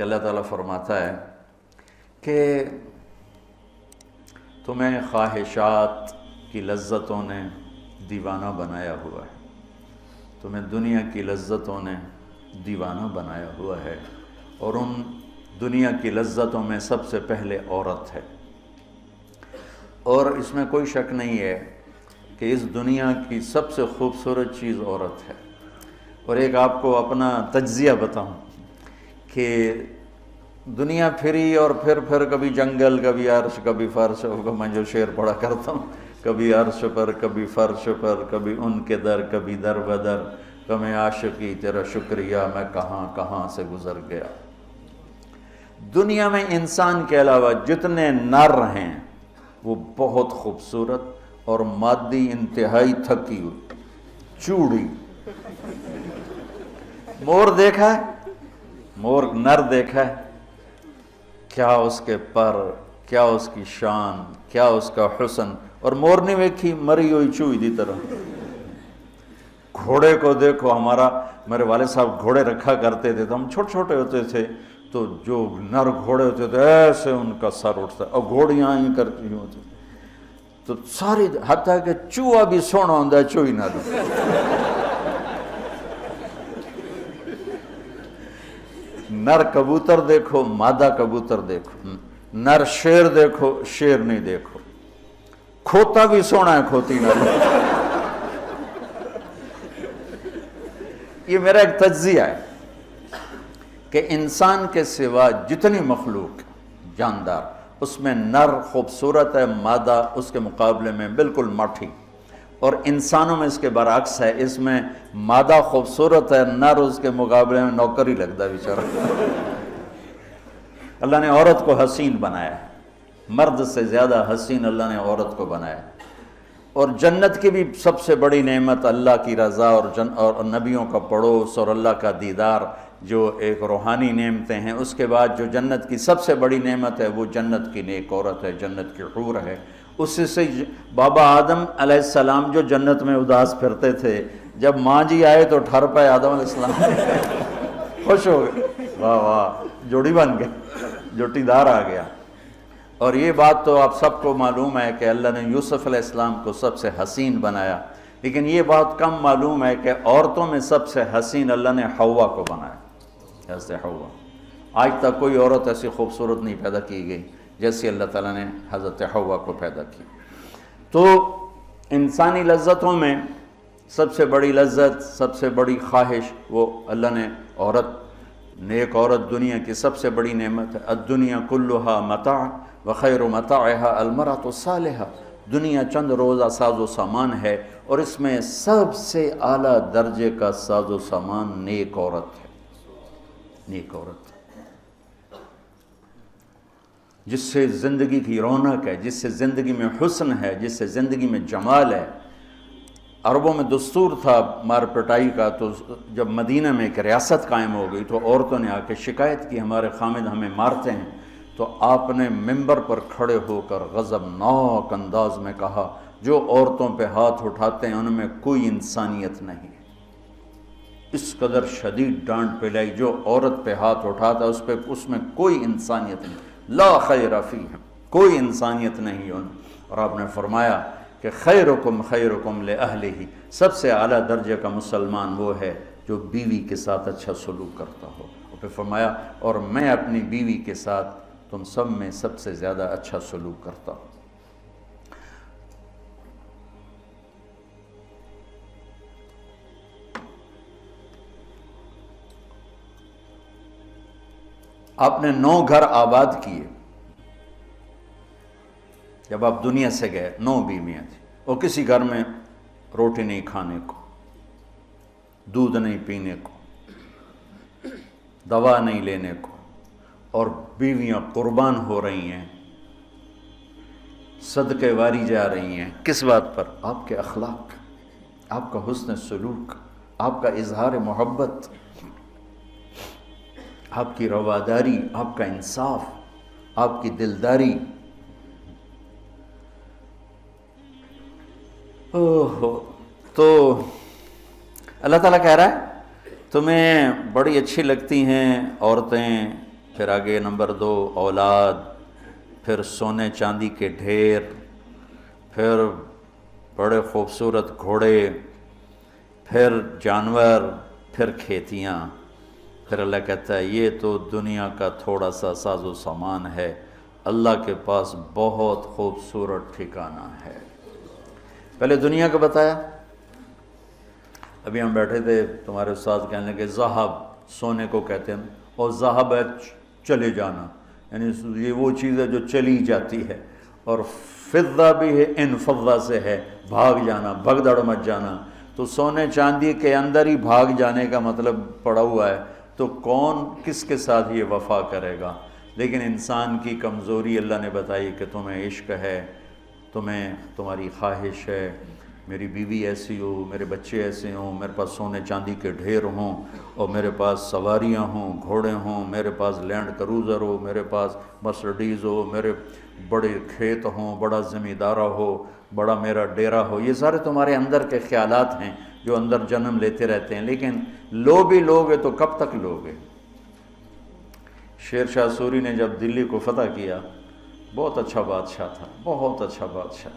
کہ اللہ تعالیٰ فرماتا ہے کہ تمہیں خواہشات کی لذتوں نے دیوانہ بنایا ہوا ہے، تمہیں دنیا کی لذتوں نے دیوانہ بنایا ہوا ہے، اور ان دنیا کی لذتوں میں سب سے پہلے عورت ہے۔ اور اس میں کوئی شک نہیں ہے کہ اس دنیا کی سب سے خوبصورت چیز عورت ہے۔ اور ایک آپ کو اپنا تجزیہ بتاؤں کہ دنیا پھری اور پھر کبھی جنگل، کبھی عرش، کبھی فرش، میں جو شعر پڑھا کرتا ہوں، کبھی عرش پر، کبھی فرش پر، کبھی ان کے در، کبھی در بدر، کبھی عاشقی تیرا شکریہ میں کہاں کہاں سے گزر گیا۔ دنیا میں انسان کے علاوہ جتنے نر ہیں وہ بہت خوبصورت اور مادی انتہائی تھکی ہوئی، چوڑی۔ مور دیکھا ہے؟ مور نر دیکھا ہے؟ کیا اس کے پر، کیا اس کی شان، کیا اس کا حسن۔ اور مور نہیں ویکھی مری ہوئی چوئی دی طرح۔ گھوڑے کو دیکھو، میرے والد صاحب گھوڑے رکھا کرتے تھے، تو ہم چھوٹے چھوٹے ہوتے تھے تو جو نر گھوڑے ہوتے تھے ایسے ان کا سر اٹھتا، اور گھوڑیاں ہی کرتی ہوتی تو ساری، حتیٰ کہ چوہا بھی سونا ہوتا ہے چوئی نہ دو۔ نر کبوتر دیکھو، مادہ کبوتر دیکھو، نر شیر دیکھو، شیر نہیں دیکھو، کھوتا بھی سونا ہے کھوتی نہ دو۔ یہ میرا ایک تجزیہ ہے کہ انسان کے سوا جتنی مخلوق جاندار، اس میں نر خوبصورت ہے، مادہ اس کے مقابلے میں بالکل ماٹھی۔ اور انسانوں میں اس کے برعکس ہے، اس میں مادہ خوبصورت ہے، نر اس کے مقابلے میں نوکر ہی لگتا ہے بیچارہ۔ اللہ نے عورت کو حسین بنایا ہے، مرد سے زیادہ حسین اللہ نے عورت کو بنایا ہے۔ اور جنت کی بھی سب سے بڑی نعمت اللہ کی رضا اور نبیوں کا پڑوس اور اللہ کا دیدار، جو ایک روحانی نعمتیں ہیں۔ اس کے بعد جو جنت کی سب سے بڑی نعمت ہے وہ جنت کی نیک عورت ہے، جنت کی حور ہے۔ اس سے بابا آدم علیہ السلام جو جنت میں اداس پھرتے تھے، جب ماں جی آئے تو ٹھر پائے آدم علیہ السلام، خوش ہو گئے، واہ واہ جوڑی بن گئے، جوٹی دار آ گیا۔ اور یہ بات تو آپ سب کو معلوم ہے کہ اللہ نے یوسف علیہ السلام کو سب سے حسین بنایا، لیکن یہ بات کم معلوم ہے کہ عورتوں میں سب سے حسین اللہ نے حوا کو بنایا، جیسے حوا۔ آج تک کوئی عورت ایسی خوبصورت نہیں پیدا کی گئی جیسی اللہ تعالیٰ نے حضرت حوا کو پیدا کی۔ تو انسانی لذتوں میں سب سے بڑی لذت، سب سے بڑی خواہش وہ اللہ نے عورت، نیک عورت دنیا کی سب سے بڑی نعمت ہے۔ الدنیا کلھا متاع وخیر متاعها المرأة الصالحہ، دنیا چند روزہ ساز و سامان ہے، اور اس میں سب سے اعلیٰ درجے کا ساز و سامان نیک عورت ہے، نیک عورت جس سے زندگی کی رونق ہے، جس سے زندگی میں حسن ہے، جس سے زندگی میں جمال ہے۔ عربوں میں دستور تھا مار پٹائی کا، تو جب مدینہ میں ایک ریاست قائم ہو گئی تو عورتوں نے آ کے شکایت کی ہمارے خامد ہمیں مارتے ہیں، تو آپ نے منبر پر کھڑے ہو کر غضبناک انداز میں کہا، جو عورتوں پہ ہاتھ اٹھاتے ہیں ان میں کوئی انسانیت نہیں ہے۔ اس قدر شدید ڈانٹ پلائی، جو عورت پہ ہاتھ اٹھاتا ہے اس میں کوئی انسانیت نہیں، لا خیر فیہم، کوئی انسانیت نہیں ان۔ اور آپ نے فرمایا کہ خیرکم خیرکم لأہلہ، سب سے اعلیٰ درجے کا مسلمان وہ ہے جو بیوی کے ساتھ اچھا سلوک کرتا ہو۔ اور پھر فرمایا، اور میں اپنی بیوی کے ساتھ تم سب میں سب سے زیادہ اچھا سلوک کرتا ہوں۔ آپ نے 9 گھر آباد کیے، جب آپ دنیا سے گئے 9 بیویاں تھیں، اور کسی گھر میں روٹی نہیں کھانے کو، دودھ نہیں پینے کو، دوا نہیں لینے کو، اور بیویاں قربان ہو رہی ہیں، صدقے واری جا رہی ہیں۔ کس بات پر؟ آپ کے اخلاق، آپ کا حسن سلوک، آپ کا اظہار محبت، آپ کی رواداری، آپ کا انصاف، آپ کی دلداری۔ تو اللہ تعالیٰ کہہ رہا ہے تمہیں بڑی اچھی لگتی ہیں عورتیں پھر آگے نمبر 2 اولاد، پھر سونے چاندی کے ڈھیر، پھر بڑے خوبصورت گھوڑے، پھر جانور، پھر کھیتیاں۔ پھر اللہ کہتا ہے یہ تو دنیا کا تھوڑا سا ساز و سامان ہے، اللہ کے پاس بہت خوبصورت ٹھکانہ ہے۔ پہلے دنیا کا بتایا، ابھی ہم بیٹھے تھے تمہارے استاد کہنے لگے ذہب سونے کو کہتے ہیں، اور ذہب ہے چلے جانا، یعنی یہ وہ چیز ہے جو چلی جاتی ہے، اور فضہ بھی ہے، ان فضہ سے ہے بھاگ جانا، بھگدڑ مچ جانا۔ تو سونے چاندی کے اندر ہی بھاگ جانے کا مطلب پڑا ہوا ہے، تو کون کس کے ساتھ یہ وفا کرے گا؟ لیکن انسان کی کمزوری اللہ نے بتائی کہ تمہیں عشق ہے، تمہیں تمہاری خواہش ہے میری بیوی ایسی ہو، میرے بچے ایسے ہوں، میرے پاس سونے چاندی کے ڈھیر ہوں، اور میرے پاس سواریاں ہوں، گھوڑے ہوں، میرے پاس لینڈ کروزر ہو، میرے پاس مرسڈیز ہو، میرے بڑے کھیت ہوں، بڑا زمیندارہ ہو، بڑا میرا ڈیرا ہو۔ یہ سارے تمہارے اندر کے خیالات ہیں جو اندر جنم لیتے رہتے ہیں، لیکن لو بھی لوگے تو کب تک لوگے؟ شیر شاہ سوری نے جب دلی کو فتح کیا، بہت اچھا بادشاہ تھا، بہت اچھا بادشاہ،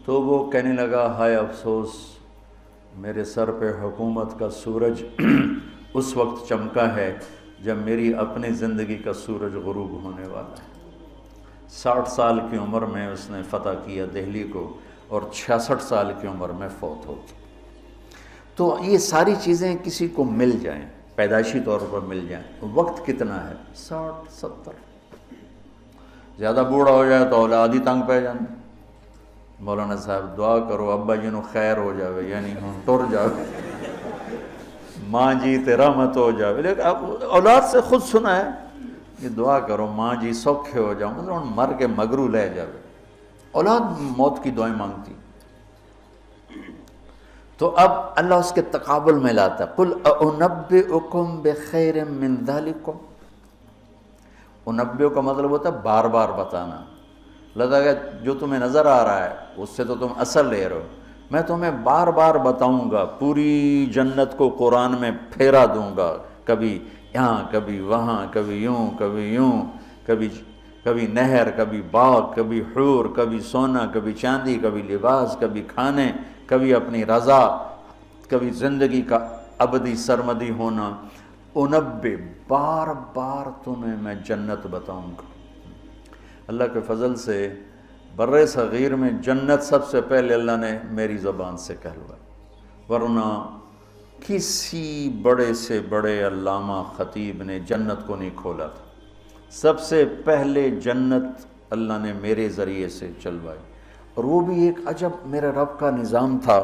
تو وہ کہنے لگا ہائے افسوس میرے سر پہ حکومت کا سورج اس وقت چمکا ہے جب میری اپنی زندگی کا سورج غروب ہونے والا ہے۔ 60 سال کی عمر میں اس نے فتح کیا دہلی کو، اور 66 سال کی عمر میں فوت ہو گئی۔ تو یہ ساری چیزیں کسی کو مل جائیں، پیدائشی طور پر مل جائیں، وقت کتنا ہے؟ 60 70۔ زیادہ بوڑھا ہو جائے تو اولاد ہی تنگ پہ جانے۔ مولانا صاحب دعا کرو ابا جی نو خیر ہو جاوے، یعنی ہوں ٹر جاوے، ماں جی تے رحمت ہو جاوے۔ لیکن اب اولاد سے خود سنا ہے کہ دعا کرو ماں جی سوکھے ہو جاؤ، مطلب مر کے مگرو لے جاوے۔ اولاد موت کی دعائیں مانگتی۔ تو اب اللہ اس کے تقابل میں لاتا ہے، قل اُنَبِّئُكُم بِخَيْرٍ مِّن ذَلِكُمْ۔ انبیو کا مطلب ہوتا ہے بار بار بتانا۔ لگا کہ جو تمہیں نظر آ رہا ہے اس سے تو تم اثر لے رہے ہو، میں تمہیں بار بار بتاؤں گا، پوری جنت کو قرآن میں پھیرا دوں گا، کبھی یہاں کبھی وہاں، کبھی یوں کبھی یوں، کبھی نہر، کبھی باغ، کبھی حور، کبھی سونا، کبھی چاندی، کبھی لباس، کبھی کھانے، کبھی اپنی رضا، کبھی زندگی کا ابدی سرمدی ہونا۔ انبے بار بار تمہیں میں جنت بتاؤں گا۔ اللہ کے فضل سے بر صغیر میں جنت سب سے پہلے اللہ نے میری زبان سے کہلوائی، ورنہ کسی بڑے سے بڑے علامہ خطیب نے جنت کو نہیں کھولا تھا۔ سب سے پہلے جنت اللہ نے میرے ذریعے سے چلوائی، اور وہ بھی ایک عجب میرے رب کا نظام تھا۔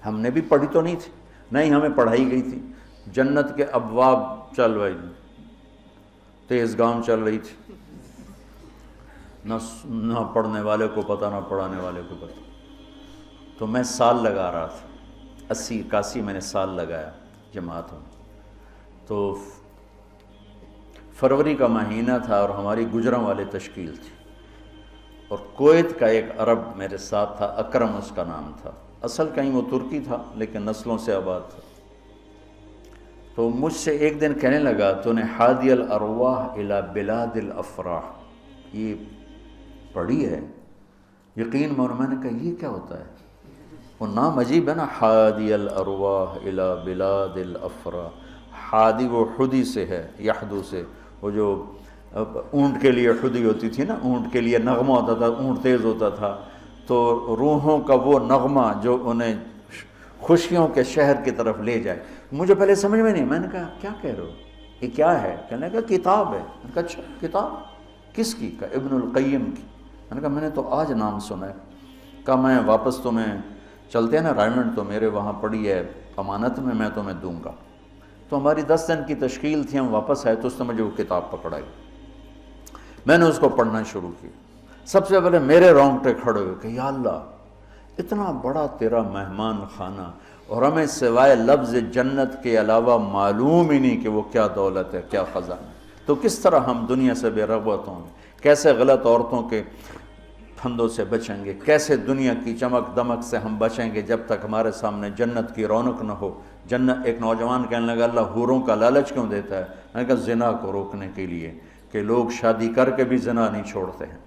ہم نے بھی پڑھی تو نہیں تھی، نہیں ہمیں پڑھائی گئی تھی۔ جنت کے ابواب چلوائی، تیز گام چل رہی تھی، نہ پڑھنے والے کو پتہ نہ پڑھانے والے کو پتہ۔ تو میں سال لگا رہا تھا، 80 81 میں نے سال لگایا جماعت میں۔ تو فروری کا مہینہ تھا اور ہماری گجراں والے تشکیل تھی، اور کویت کا ایک عرب میرے ساتھ تھا، اکرم اس کا نام تھا، اصل کہیں وہ ترکی تھا لیکن نسلوں سے آباد تھا۔ تو مجھ سے ایک دن کہنے لگا تو نے حادی الارواح الی بلاد الافراح یہ پڑھی ہے؟ یقین میں نے کہا یہ کیا ہوتا ہے؟ وہ نام عجیب ہے نا، حادی الارواح الی بلاد الافراح۔ حادی وہ حدی سے ہے، یحدو سے، وہ جو اونٹ کے لیے حدی ہوتی تھی نا، اونٹ کے لیے نغمہ ہوتا تھا، اونٹ تیز ہوتا تھا، تو روحوں کا وہ نغمہ جو انہیں خوشیوں کے شہر کی طرف لے جائے۔ مجھے پہلے سمجھ میں نہیں، میں نے کہا کیا کہہ رہے ہو، یہ کیا ہے؟ کہنے لگا کتاب ہے۔ میں نے کہا اچھا کتاب کس کی؟ کہا ابن القیم کی۔ میں نے کہا میں نے تو آج نام سنا ہے۔ کہا میں واپس تمہیں چلتے ہیں نا رائمنڈ، تو میرے وہاں پڑی ہے امانت میں تمہیں دوں گا۔ تو ہماری 10 دن کی تشکیل تھی، ہم واپس آئے تو اس نے مجھے وہ کتاب پکڑائی، میں نے اس کو پڑھنا شروع کی۔ سب سے پہلے میرے رونگٹے کھڑے ہوئے کہ یا اللہ اتنا بڑا تیرا مہمان خانہ، اور ہمیں سوائے لفظ جنت کے علاوہ معلوم ہی نہیں کہ وہ کیا دولت ہے، کیا خزانہ ہے۔ تو کس طرح ہم دنیا سے بے رغبت ہوں گے، کیسے غلط عورتوں کے پھندوں سے بچیں گے، کیسے دنیا کی چمک دمک سے ہم بچیں گے جب تک ہمارے سامنے جنت کی رونق نہ ہو، جنت ایک نوجوان کہنے لگا اللہ حوروں کا لالچ کیوں دیتا ہے؟ میں نے کہا زنا کو روکنے کے لیے کہ لوگ شادی کر کے بھی زنا نہیں چھوڑتے ہیں۔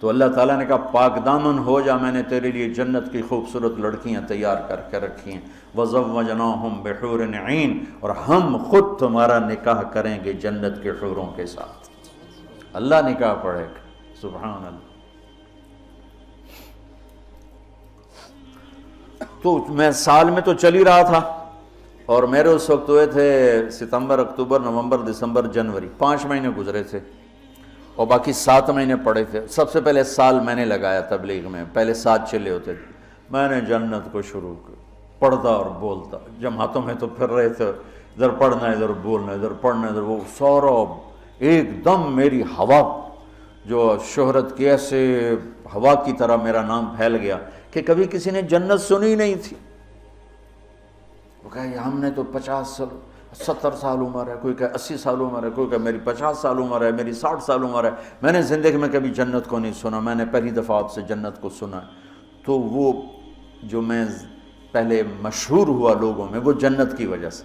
تو اللہ تعالیٰ نے کہا پاک دامن ہو جا، میں نے تیرے لیے جنت کی خوبصورت لڑکیاں تیار کر کے رکھی ہیں، وَزَوَّجْنَاهُمْ بِحُورٍ عِينٍ، اور ہم خود تمہارا نکاح کریں گے جنت کے حوروں کے ساتھ۔ اللہ نکاح پڑھے گا، سبحان اللہ۔ تو میں سال میں تو چل ہی رہا تھا، اور میرے اس وقت ہوئے تھے ستمبر، اکتوبر، نومبر، دسمبر، جنوری، 5 مہینے گزرے تھے، اور باقی 7 مہینے پڑے تھے۔ سب سے پہلے سال میں نے لگایا تبلیغ میں، پہلے 7 چلے ہوتے تھے۔ میں نے جنت کو شروع کیا، پڑھتا اور بولتا، جماعتوں میں تو پھر رہے تھے، ادھر پڑھنا ادھر بولنا، ادھر پڑھنا ادھر، وہ سارا ایک دم میری ہوا جو شہرت کی ایسے ہوا کی طرح میرا نام پھیل گیا کہ کبھی کسی نے جنت سنی نہیں تھی۔ وہ کہا ہم نے تو 70 سال عمر ہے، کوئی کہ 80 سال عمر ہے، کوئی کہ میری 50 سال عمر ہے، میری 60 سال عمر ہے، میں نے زندگی میں کبھی جنت کو نہیں سنا، میں نے پہلی دفعہ آپ سے جنت کو سنا۔ تو وہ جو میں پہلے مشہور ہوا لوگوں میں، وہ جنت کی وجہ سے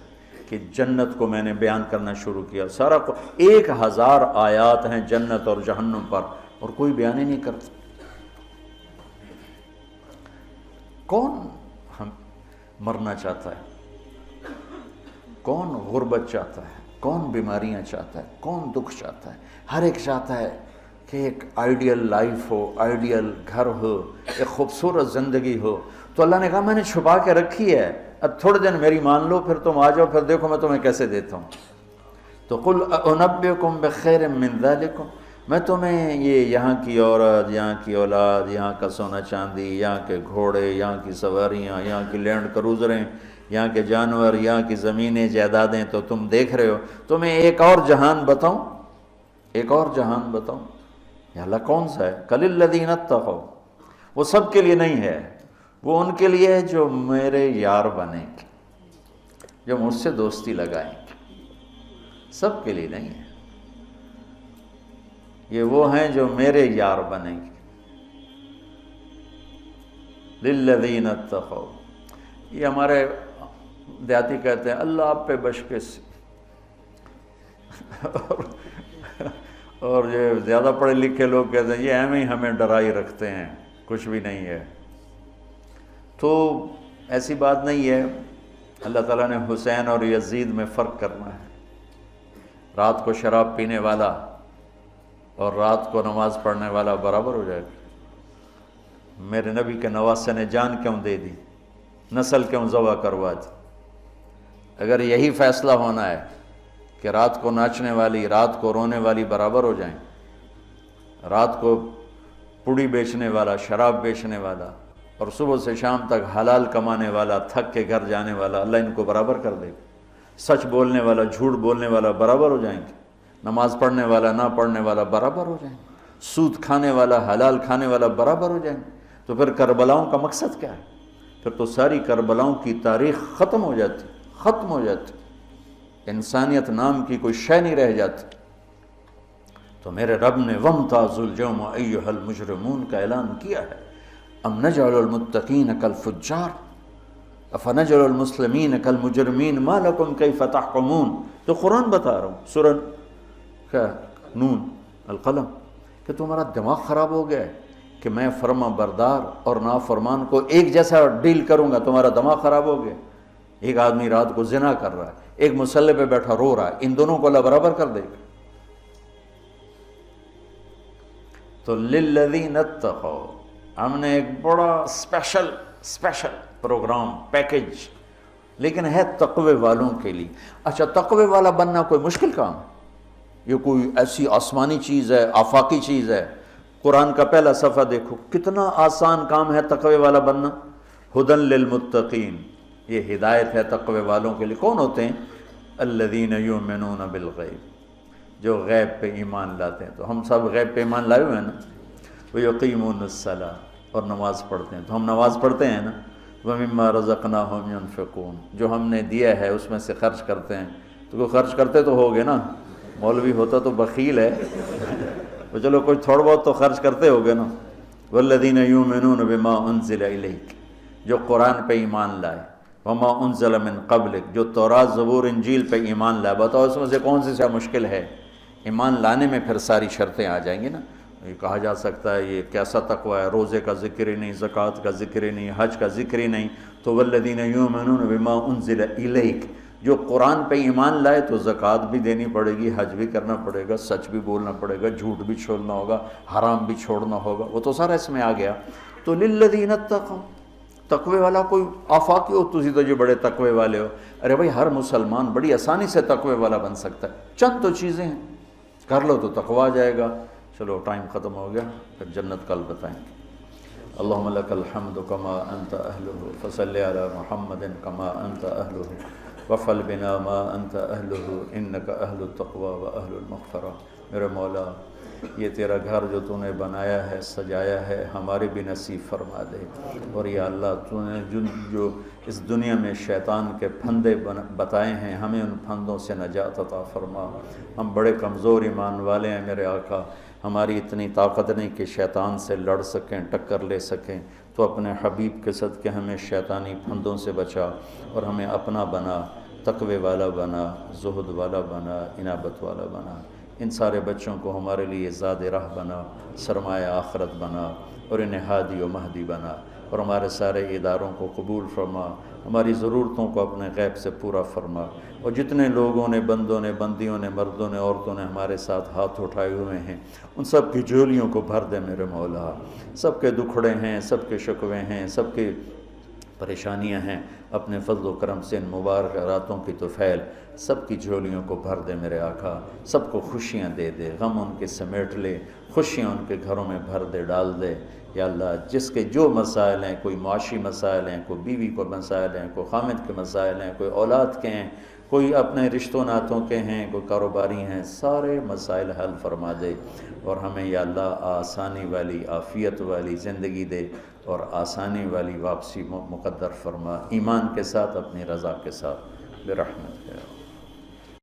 کہ جنت کو میں نے بیان کرنا شروع کیا۔ سارا 1000 آیات ہیں جنت اور جہنم پر، اور کوئی بیان ہی نہیں کرتا۔ کون ہم مرنا چاہتا ہے؟ کون غربت چاہتا ہے؟ کون بیماریاں چاہتا ہے؟ کون دکھ چاہتا ہے؟ ہر ایک چاہتا ہے کہ ایک آئیڈیل لائف ہو، آئیڈیل گھر ہو، ایک خوبصورت زندگی ہو۔ تو اللہ نے کہا میں نے چھپا کے رکھی ہے، اب تھوڑے دن میری مان لو، پھر تم آ جاؤ، پھر دیکھو میں تمہیں کیسے دیتا ہوں۔ تو قل انبئکم بخیر من ذالکم، میں تمہیں یہ یہاں کی عورت، یہاں کی اولاد، یہاں کا سونا چاندی، یہاں کے گھوڑے، یہاں کی سواریاں، یہاں کی لینڈ کروزریں، یہاں کے جانور، یہاں کی زمینیں جائیدادیں تو تم دیکھ رہے ہو، تمہیں ایک اور جہان بتاؤں، ایک اور جہان بتاؤں؟ یا اللہ کون سا ہے؟ قل الذین اتقوا، وہ سب کے لیے نہیں ہے، وہ ان کے لیے ہے جو میرے یار بنیں گے، جو مجھ سے دوستی لگائیں گے، سب کے لیے نہیں ہے۔ یہ وہ ہیں جو میرے یار بنیں گے۔ للذین اتقوا، یہ ہمارے دیہاتی کہتے ہیں اللہ آپ پہ بشکش، اور یہ زیادہ پڑھے لکھے لوگ کہتے ہیں یہ ایم ہی ہمیں ڈرائی رکھتے ہیں، کچھ بھی نہیں ہے۔ تو ایسی بات نہیں ہے۔ اللہ تعالیٰ نے حسین اور یزید میں فرق کرنا ہے۔ رات کو شراب پینے والا اور رات کو نماز پڑھنے والا برابر ہو جائے گا۔ میرے نبی کے نواسے نے جان کیوں دے دی، نسل کیوں ذبح کروا دی؟ اگر یہی فیصلہ ہونا ہے کہ رات کو ناچنے والی، رات کو رونے والی برابر ہو جائیں، رات کو پوڑی بیچنے والا، شراب بیچنے والا، اور صبح سے شام تک حلال کمانے والا، تھک کے گھر جانے والا، اللہ ان کو برابر کر دے گا۔ سچ بولنے والا، جھوٹ بولنے والا برابر ہو جائیں گے، نماز پڑھنے والا، نہ پڑھنے والا برابر ہو جائیں گے، سود کھانے والا، حلال کھانے والا برابر ہو جائیں گے۔ تو پھر کربلاؤں کا مقصد کیا ہے؟ پھر تو ساری کربلاؤں کی تاریخ ختم ہو جاتی، ختم ہو جاتی، انسانیت نام کی کوئی شے نہیں رہ جاتی۔ تو میرے رب نے وَامْتَازُوا الْيَوْمَ أَيُّهَا الْمُجْرِمُونَ کا اعلان کیا ہے۔ ام نجعل الْمُتَّقِينَ كَالْفُجَّارِ أَفَنَجْعَلُ الْمُسْلِمِينَ كَالْمُجْرِمِينَ مَا لَكُمْ كَيْفَ تَحْكُمُونَ۔ تو قرآن بتا رہا ہوں، سورہ کیا نون القلم، کہ تمہارا دماغ خراب ہو گیا ہے کہ میں فرما بردار اور نافرمان کو ایک جیسا ڈیل کروں گا؟ تمہارا دماغ خراب ہو گیا۔ ایک آدمی رات کو زنا کر رہا ہے، ایک مصلی پہ بیٹھا رو رہا ہے، ان دونوں کو اللہ برابر کر دے گا۔ تو للذین اتقوا، ہم نے ایک بڑا اسپیشل پروگرام، پیکج، لیکن ہے تقوی والوں کے لیے۔ اچھا، تقوی والا بننا کوئی مشکل کام ہے؟ یہ کوئی ایسی آسمانی چیز ہے، آفاقی چیز ہے؟ قرآن کا پہلا صفحہ دیکھو، کتنا آسان کام ہے تقوی والا بننا۔ ہدن للمتقین، یہ ہدایت ہے تقوی والوں کے لیے۔ کون ہوتے ہیں؟ الذین یؤمنون بالغیب، جو غیب پہ ایمان لاتے ہیں۔ تو ہم سب غیب پہ ایمان لائے ہوئے ہیں نا۔ ویقیمون الصلاۃ، اور نماز پڑھتے ہیں۔ تو ہم نماز پڑھتے ہیں نا۔ ومما رزقناہم ینفقون، جو ہم نے دیا ہے اس میں سے خرچ کرتے ہیں۔ تو کوئی خرچ کرتے تو ہوگے نا، مولوی ہوتا تو بخیل ہے، تو چلو کچھ تھوڑا بہت تو خرچ کرتے ہوگے نا۔ والذین یؤمنون بما انزل الیک، جو قرآن پہ ایمان لائے۔ وما انزل من قبلک، جو تورات زبور انجیل پہ ایمان لائے۔ بتاؤ اس میں سے کون سی مشکل ہے؟ ایمان لانے میں پھر ساری شرطیں آ جائیں گی نا۔ یہ کہا جا سکتا ہے یہ کیسا تقوی ہے، روزے کا ذکر ہی نہیں، زکوٰۃ کا ذکر ہی نہیں، حج کا ذکر ہی نہیں۔ تو والذین یؤمنون بما انزل الیک، جو قرآن پہ ایمان لائے تو زکوٰۃ بھی دینی پڑے گی، حج بھی کرنا پڑے گا، سچ بھی بولنا پڑے گا، جھوٹ بھی چھوڑنا ہوگا، حرام بھی چھوڑنا ہوگا، وہ تو سارا اس میں آ گیا۔ تو للذین اتقوا، تقوی والا کوئی آفاقی ہو تسی تو جو بڑے تقوی والے ہو، ارے بھائی ہر مسلمان بڑی آسانی سے تقوی والا بن سکتا ہے، چند تو چیزیں ہیں، کر لو تو تقوی آ جائے گا۔ چلو ٹائم ختم ہو گیا، پھر جنت کل بتائیں گے۔ اللہم لک الحمد کما انت اہلہ فصل علی محمد کما انت اہلہ وفعل بنا ما انت اہلہ انک اہل التقوی و اہل المغفرہ۔ میرے مولا یہ تیرا گھر جو تو نے بنایا ہے، سجایا ہے، ہمارے بھی نصیب فرما دے۔ اور یا اللہ تو نے جو اس دنیا میں شیطان کے پھندے بتائے ہیں، ہمیں ان پھندوں سے نجات عطا فرما۔ ہم بڑے کمزور ایمان والے ہیں میرے آقا، ہماری اتنی طاقت نہیں کہ شیطان سے لڑ سکیں، ٹکر لے سکیں۔ تو اپنے حبیب کے صدقے ہمیں شیطانی پھندوں سے بچا اور ہمیں اپنا بنا، تقوی والا بنا، زہد والا بنا، انابت والا بنا۔ ان سارے بچوں کو ہمارے لیے زاد راہ بنا، سرمایہ آخرت بنا، اور انہیں ہادی و مہدی بنا، اور ہمارے سارے اداروں کو قبول فرما، ہماری ضرورتوں کو اپنے غیب سے پورا فرما۔ اور جتنے لوگوں نے، بندوں نے، بندیوں نے، مردوں نے، عورتوں نے ہمارے ساتھ ہاتھ اٹھائے ہوئے ہیں، ان سب کی جھولیوں کو بھر دے میرے مولا۔ سب کے دکھڑے ہیں، سب کے شکوے ہیں، سب کے پریشانیاں ہیں، اپنے فضل و کرم سے ان مبارک راتوں کی طفیل سب کی جھولیوں کو بھر دے میرے آقا۔ سب کو خوشیاں دے دے، غم ان کے سمیٹ لے، خوشیاں ان کے گھروں میں بھر دے، ڈال دے۔ یا اللہ جس کے جو مسائل ہیں، کوئی معاشی مسائل ہیں، کوئی بیوی کو مسائل ہیں، کوئی خامد کے مسائل ہیں، کوئی اولاد کے ہیں، کوئی اپنے رشتوں ناتوں کے ہیں، کوئی کاروباری ہیں، سارے مسائل حل فرما دے، اور ہمیں یا اللہ آسانی والی، عافیت والی زندگی دے، اور آسانی والی واپسی مقدر فرما، ایمان کے ساتھ، اپنی رضا کے ساتھ، برحمتک۔